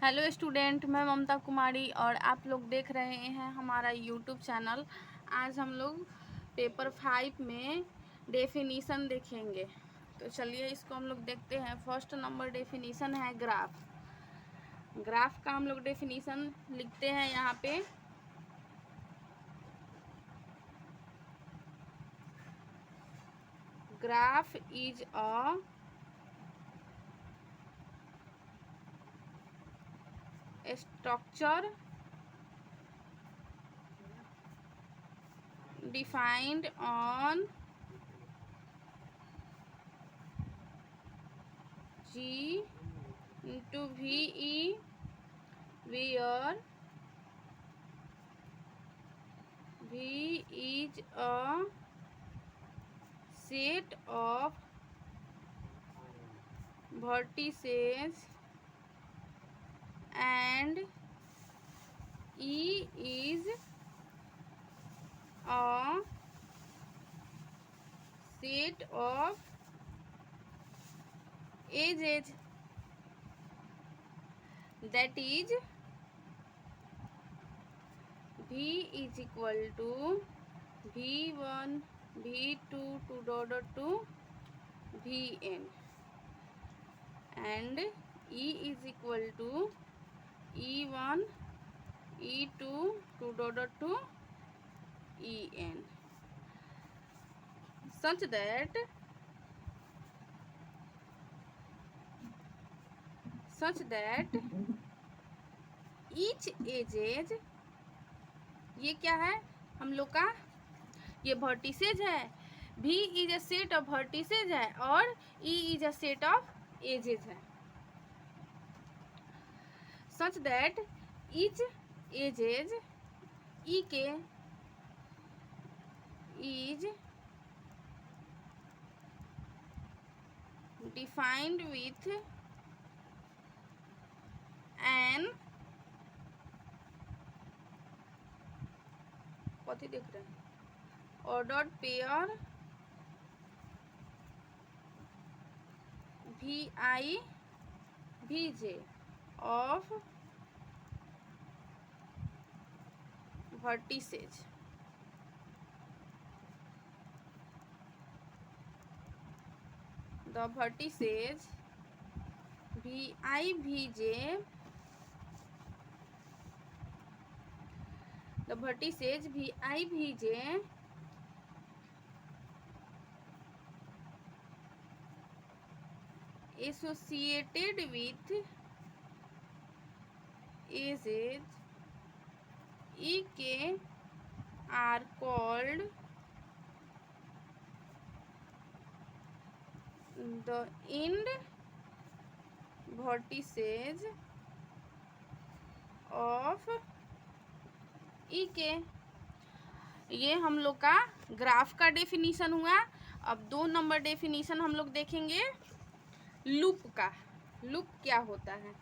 Hello student, मैं ममता कुमारी और आप लोग देख रहे हैं हमारा यूट्यूब चैनल। आज हम लोग पेपर 5 में डेफिनीशन देखेंगे। तो चलिए इसको हम लोग देखते हैं। फर्स्ट नंबर डेफिनीशन है ग्राफ। ग्राफ का हम लोग डेफिनीशन लिखते हैं यहाँ पे। Graph is a structure defined on G into VE where V is a set of vertices and E is a set of edges, that is V is equal to V1 V2 to Vn and E is equal to E1 E2 to En, such that each edges, ये क्या है हम लोग का, ये vertices है। V is a set of vertices है और E is a set of edges है। Such that each edges E के इज डिफाइंड विथ एन, कथी देख रहे हैं, ordered pair Vi Vj of vertices. The vertices Vi Vj, the vertices Vi Vj associated with edges Ek are called the end vertices of Ek। ये हम लोग का graph का डेफिनीशन हुआ। अब 2 नंबर डेफिनीशन हम लोग देखेंगे लूप का। लूप क्या होता है?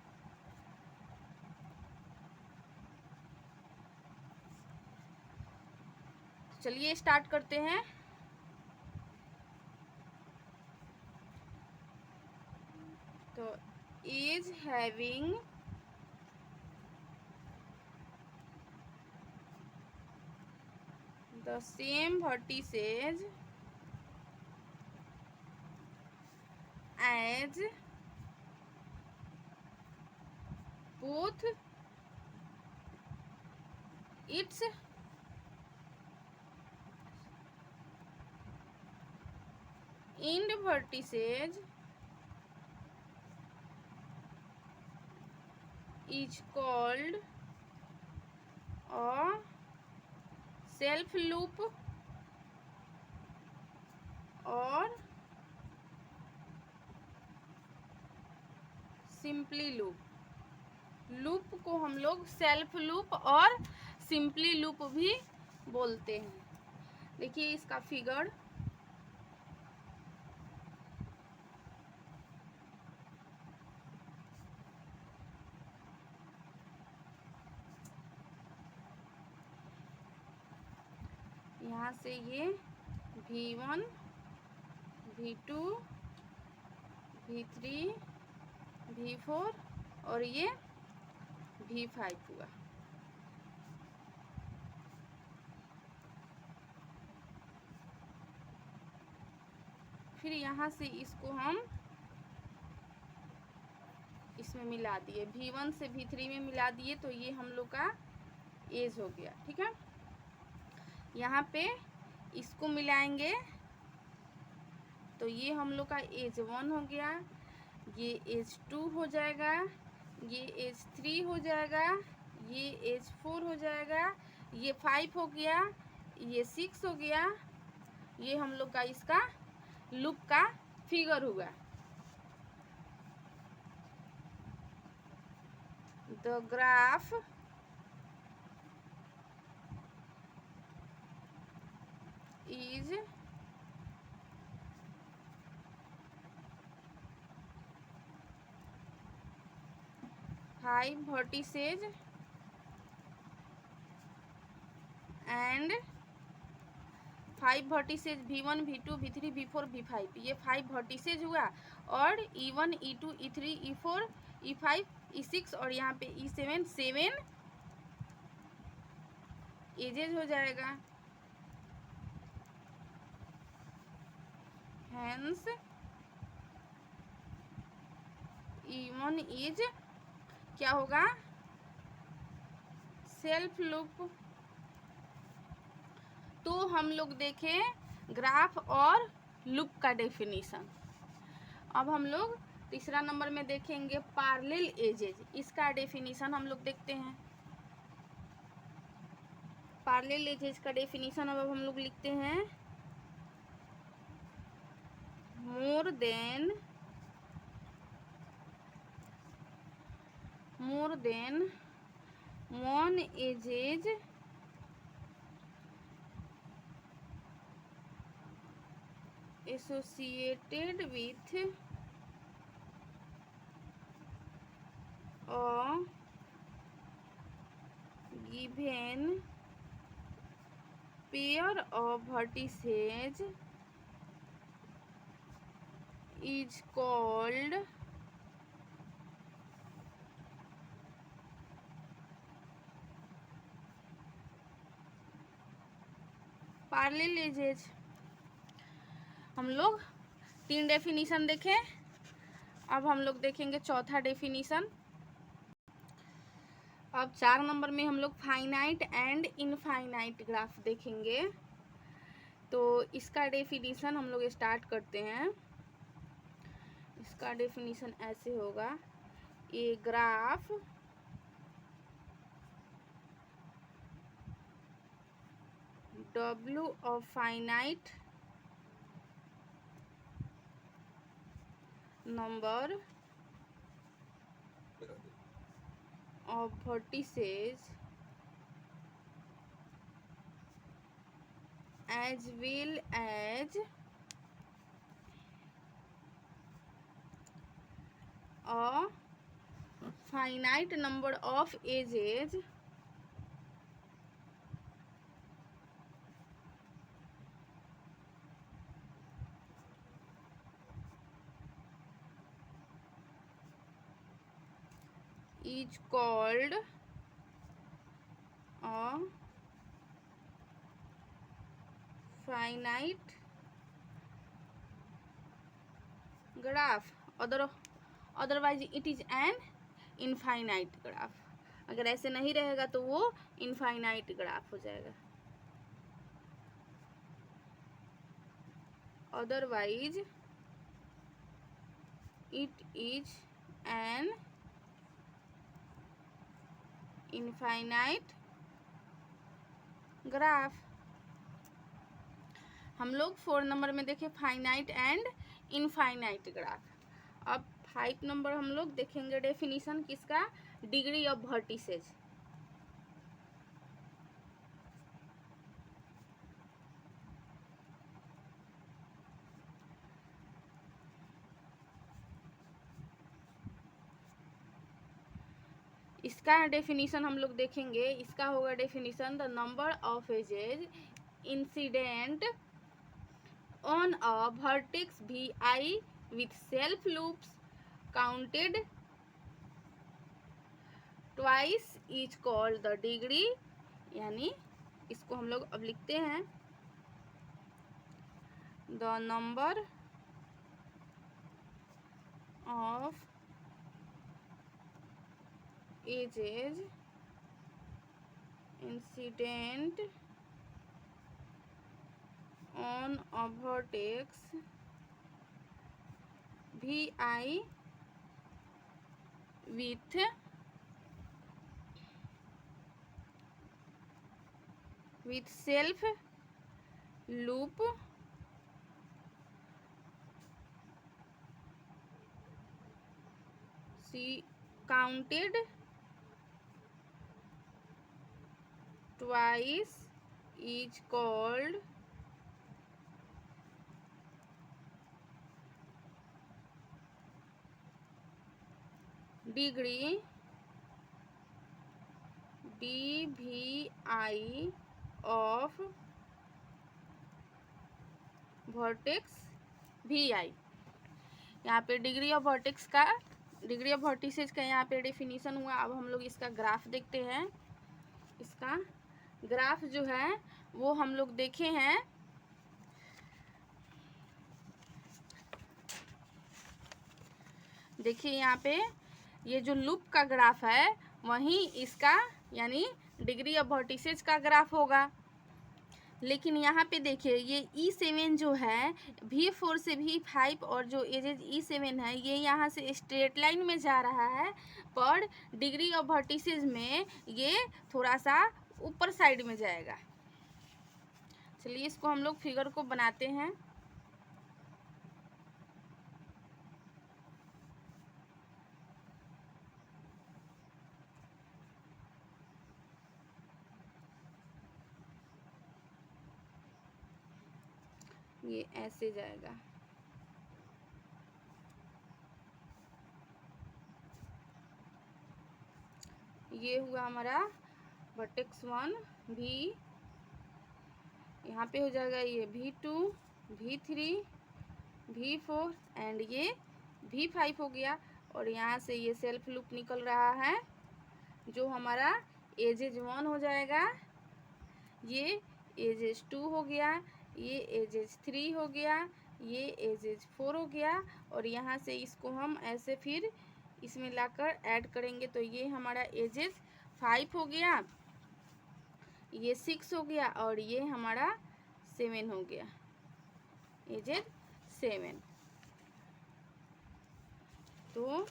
चलिए स्टार्ट करते हैं। तो is having the same vertices as both its end vertices is called a self loop और सिंपली लूप। लूप को हम लोग सेल्फ लूप और सिंपली लूप भी बोलते हैं। देखिए इसका फिगर, यहाँ से ये V1 V2 V3 V4 और ये V5 हुआ। फिर यहाँ से इसको हम इसमें मिला दिए, V1 से V3 में मिला दिए, तो ये हम लोग का एज हो गया। ठीक है, यहाँ पे इसको मिलाएंगे तो ये हम लोग का एज 1 हो गया, ये एज 2 हो जाएगा, ये एज 3 हो जाएगा, ये एज 4 हो जाएगा, ये 5 हो गया, ये 6 हो गया। ये हम लोग का इसका लूप का फिगर हुआ। The graph is five vertices and 5 vertices V1 V2 V3 V4 V5, ये 5 वर्टिसेज हुआ। और E1 E2 E3 E4 E5 E6 और यहाँ पे E7 7 एजेज हो जाएगा। हेंस E1 इज क्या होगा, सेल्फ लूप। तो हम लोग देखें ग्राफ और लूप का डेफिनेशन। अब हम लोग तीसरा नंबर में देखेंगे पैरेलल एजेज, इसका डेफिनेशन हम लोग देखते हैं। पैरेलल एजेज का डेफिनेशन अब हम लोग लिखते हैं, more than one edges associated with a given pair of vertices is called parallel edges. हम लोग 3 डेफिनेशन देखें, अब हम लोग देखेंगे चौथा डेफिनेशन। अब 4 नंबर में हम लोग फाइनाइट एंड इनफाइनाइट ग्राफ देखेंगे। तो इसका डेफिनेशन हम लोग स्टार्ट करते हैं। इसका डेफिनेशन ऐसे होगा, a graph W of finite number of vertices as well as a finite number of edges is called a finite graph, otherwise it is an infinite graph। अगर ऐसे नहीं रहेगा तो वो इनफाइनाइट ग्राफ हो जाएगा। otherwise it is an infinite graph. हम लोग 4 नंबर में देखें फाइनाइट एंड इनफाइनाइट ग्राफ। अब 5 नंबर हम लोग देखेंगे डेफिनेशन किसका, डिग्री ऑफ वर्टिसेज। इसका डेफिनेशन हम लोग देखेंगे, इसका होगा definition, the number of edges incident on a vertex VI with self loops counted twice is called the degree, यानी इसको हम लोग अब लिखते हैं the number of edges incident on a vertex vi with self loop she counted twice is called degree dvi of vertex vi। यहाँ पे degree of vertex का, डिग्री ऑफ वर्टिसेज का यहाँ पे डेफिनेशन हुआ। अब हम लोग इसका ग्राफ देखते हैं। इसका ग्राफ जो है वो हम लोग देखे हैं, देखिए यहाँ पे ये जो लूप का ग्राफ है वहीं इसका यानी डिग्री ऑफ वर्टिसेज का ग्राफ होगा। लेकिन यहाँ पे देखिए ये E7 जो है V4 से V5 और जो एजेज E7 है ये यहाँ से स्ट्रेट लाइन में जा रहा है, पर डिग्री ऑफ वर्टिसेज में ये थोड़ा सा ऊपर साइड में जाएगा। चलिए इसको हम लोग फिगर को बनाते हैं। ये ऐसे जाएगा, ये हुआ हमारा वर्टेक्स 1 भी, यहाँ पे हो जाएगा ये V2 V3 V4 एंड ये V5 हो गया। और यहाँ से ये सेल्फ लूप निकल रहा है जो हमारा एजेज 1 हो जाएगा, ये एजेज 2 हो गया, ये एजेज 3 हो गया, ये एजेज 4 हो गया। और यहाँ से इसको हम ऐसे फिर इसमें लाकर ऐड करेंगे तो ये हमारा एजेज 5 हो गया, ये 6 हो गया और ये हमारा 7 हो गया, एजेज 7। तो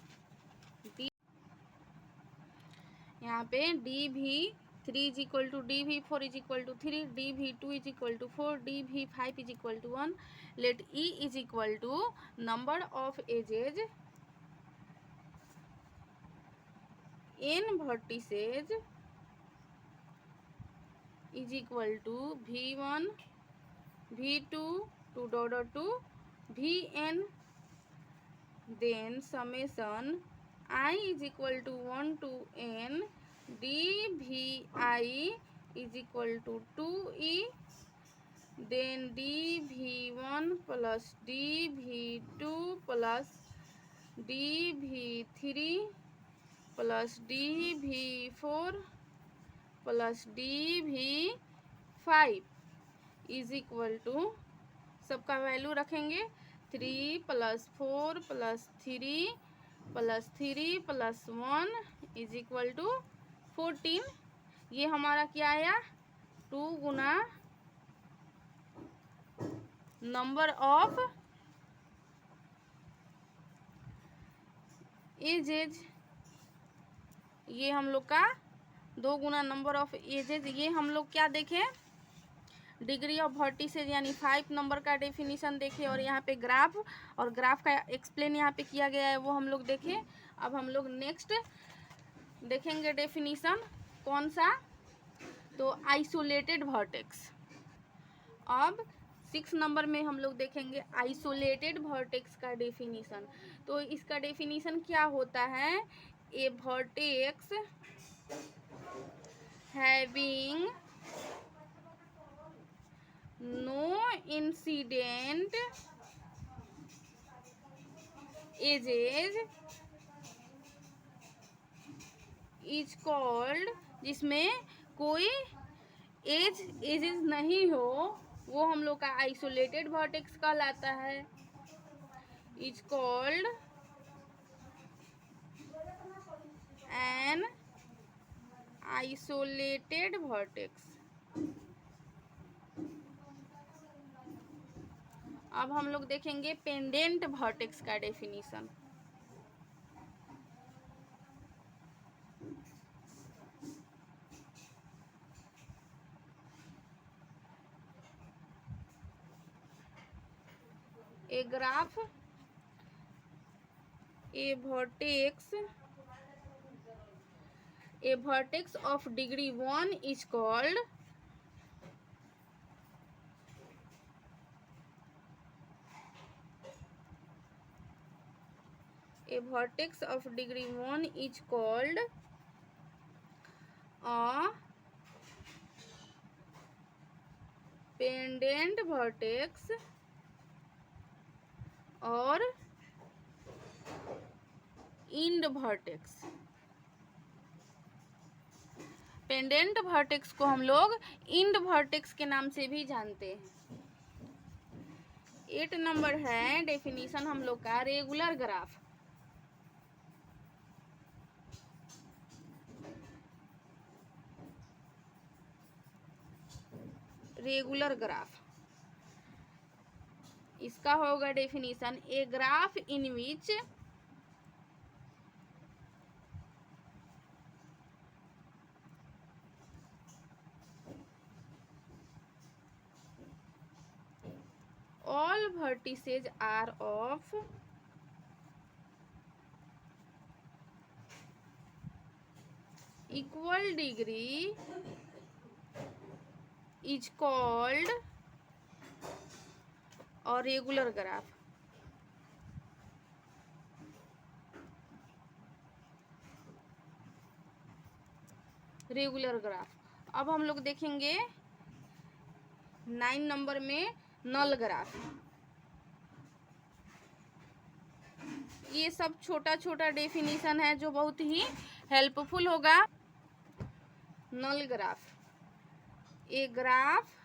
यहाँ पे DV3 is equal to DV4 is equal to 3, DV2 is equal to 4, DV5 is equal to 1। Let E is equal to number of edges in vertices is equal to V1 V2 to dot to Vn, then summation I is equal to 1 to n dvi is equal to 2e, then dv1 plus dv2 plus dv3 plus dv4 plus dv5 is equal to, सबका value रखेंगे 3 + 4 + 3 + 3 + 1 is equal to 14। ये हमारा क्या आया 2 गुना number of edges, ये हम लोग का 2 गुना नंबर ऑफ एजेज। ये हम लोग क्या देखें डिग्री ऑफ वर्टिसेज यानी 5 नंबर का डेफिनेशन देखे और यहाँ पे ग्राफ और ग्राफ का एक्सप्लेन यहाँ पे किया गया है वो हम लोग देखें। अब हम लोग नेक्स्ट देखेंगे डेफिनेशन कौन सा, तो आइसोलेटेड वर्टेक्स। अब 6 नंबर में हम लोग देखेंगे आइसोलेटेड वर्टेक्स का डेफिनेशन। तो इसका डेफिनेशन क्या होता है, a vertex having no incident edges is called, जिसमें कोई एजेस नहीं हो, वो हम लोग का आइसोलेटेड वर्टेक्स कहलाता है। Is called an isolated vertex. अब हम लोग देखेंगे पेंडेंट वर्टेक्स का definition. A graph, a vertex of degree 1 is called a vertex of degree 1 is called a pendant vertex और इंड वर्टेक्स। पेंडेंट वर्टेक्स को हम लोग इंड वर्टेक्स के नाम से भी जानते हैं। 8 नंबर है डेफिनेशन हम लोग का रेगुलर ग्राफ। रेगुलर ग्राफ, इसका होगा definition a graph in which all vertices are of equal degree is called और रेगुलर ग्राफ। Regular graph. अब हम लोग देखेंगे 9 नंबर में नल ग्राफ। ये सब छोटा छोटा डेफिनेशन है जो बहुत ही हेल्पफुल होगा। Null graph, a graph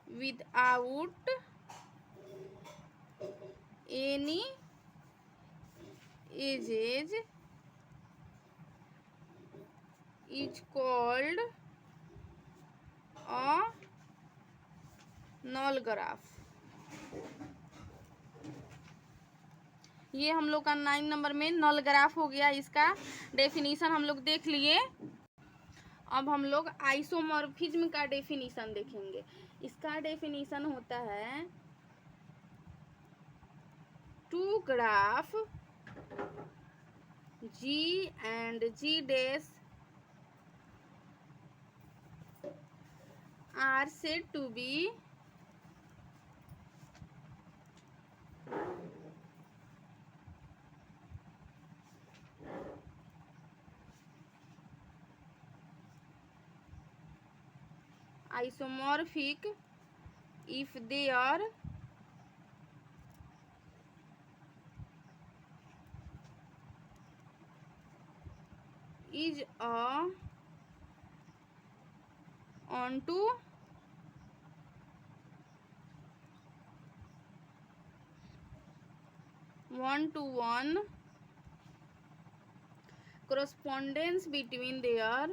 without any edges is called a null graph. ये हम लोग का 9 नंबर में नल ग्राफ हो गया। इसका डेफिनेशन हम लोग देख लिए। अब हम लोग आइसोमॉर्फिज्म का डेफिनेशन देखेंगे। इसका डेफिनेशन होता है two graph G and G dash are said to be isomorphic if their is a onto one-to-one correspondence between their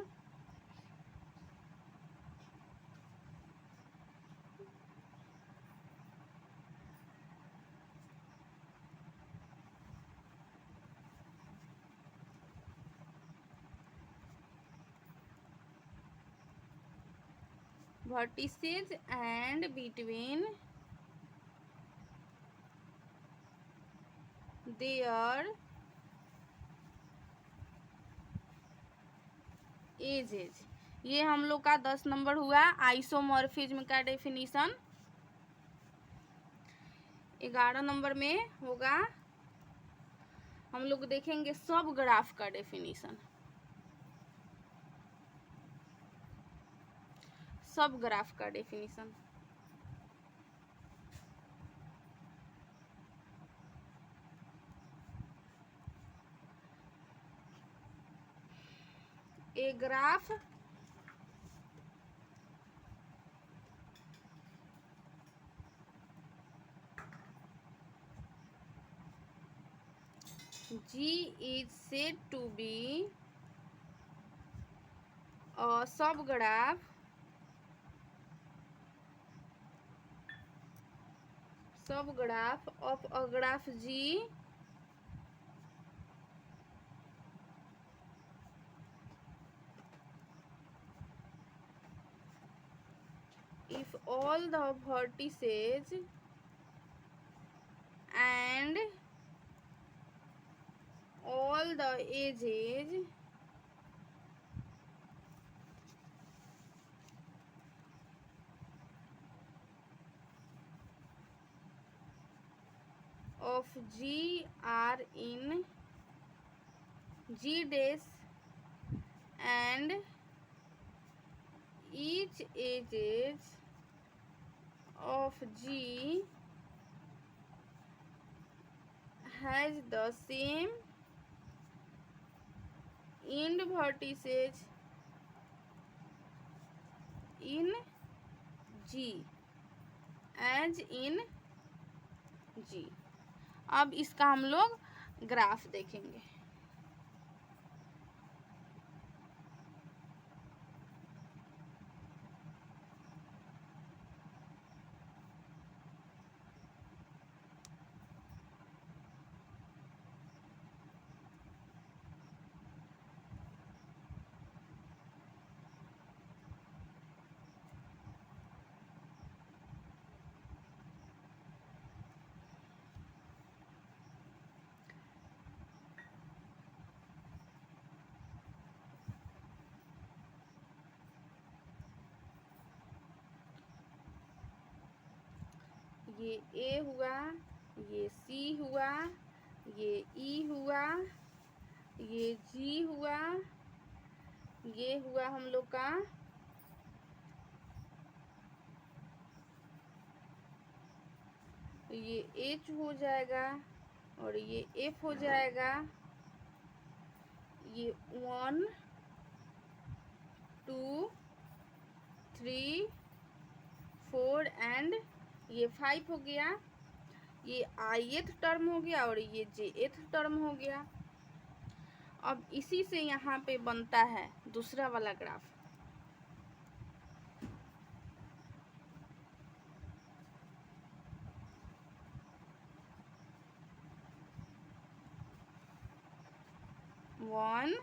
vertices and between their edges. ये हम लोग का 10 नंबर हुआ आइसोमॉर्फिज्म का डेफिनेशन। 11 नंबर में होगा हम लोग देखेंगे सब ग्राफ का डेफिनेशन। सब ग्राफ का definition. A graph G is said to be a subgraph of a graph G if all the vertices and all the edges of G are in G dash and each edges of G has the same end vertices in G as in G। अब इसका हम लोग graph देखेंगे। ये A हुआ, ये C हुआ, ये E हुआ, ये G हुआ, ये हुआ हम लोग का ये H हो जाएगा और ये F हो जाएगा। ये 1 2 3 4 एंड ये 5 हो गया। ये ith टर्म हो गया और ये jth टर्म हो गया। अब इसी से यहाँ पे बनता है दूसरा वाला ग्राफ। वन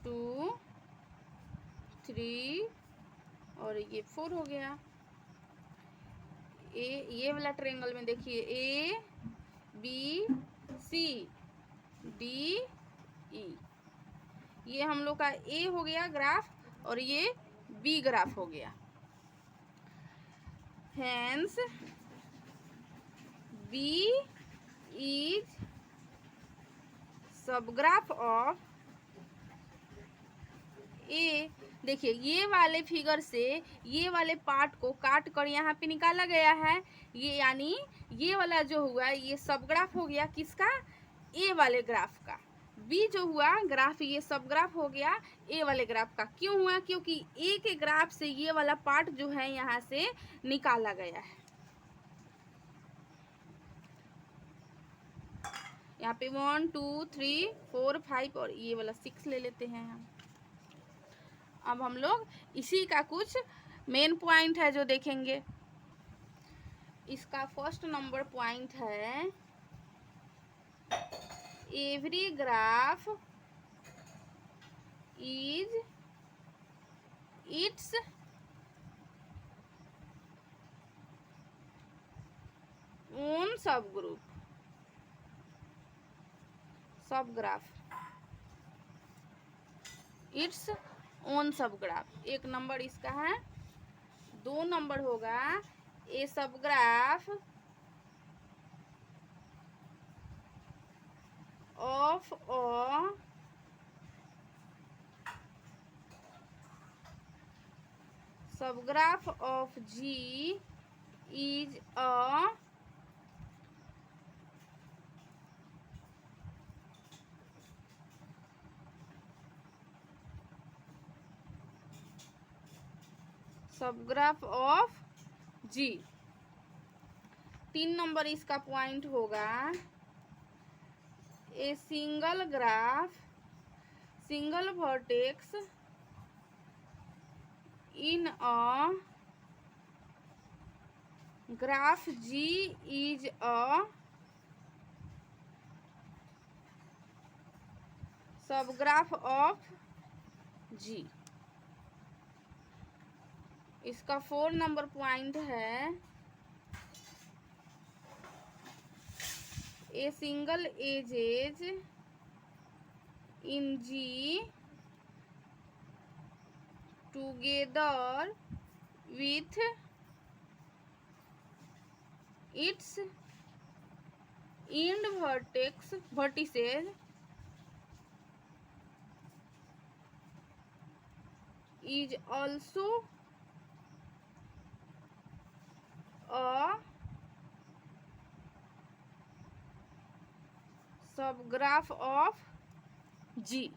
2 3 और ये 4 हो गया। ये वाला ट्रायंगल में देखिए A B C D E, ये हम लोग का A हो गया ग्राफ और ये B ग्राफ हो गया। Hence B is subgraph of A। देखिए ये वाले फिगर से ये वाले पार्ट को काट कर यहाँ पे निकाला गया है। ये यानी ये वाला जो हुआ ये सबग्राफ हो गया किसका? A वाले ग्राफ का। B जो हुआ ग्राफ ये सबग्राफ हो गया A वाले ग्राफ का। क्यों हुआ? क्योंकि A के ग्राफ से ये वाला पार्ट जो है यहाँ से निकाला गया है। यहाँ पे 1 2 3 4 5 और ये वाला 6 ले लेते हैं हम। अब हम लोग इसी का कुछ मेन पॉइंट है जो देखेंगे। इसका फर्स्ट नंबर पॉइंट है every graph is its own subgroup subgraph its own subgraph. एक नंबर इसका है। 2 नंबर होगा a subgraph of a subgraph of G is a subgraph of G. 3 number इसका पॉइंट होगा, a single graph, single vertex in a graph G is a subgraph of G. इसका 4 number point है, a single edges in G together with its end vertices is also a subgraph of G।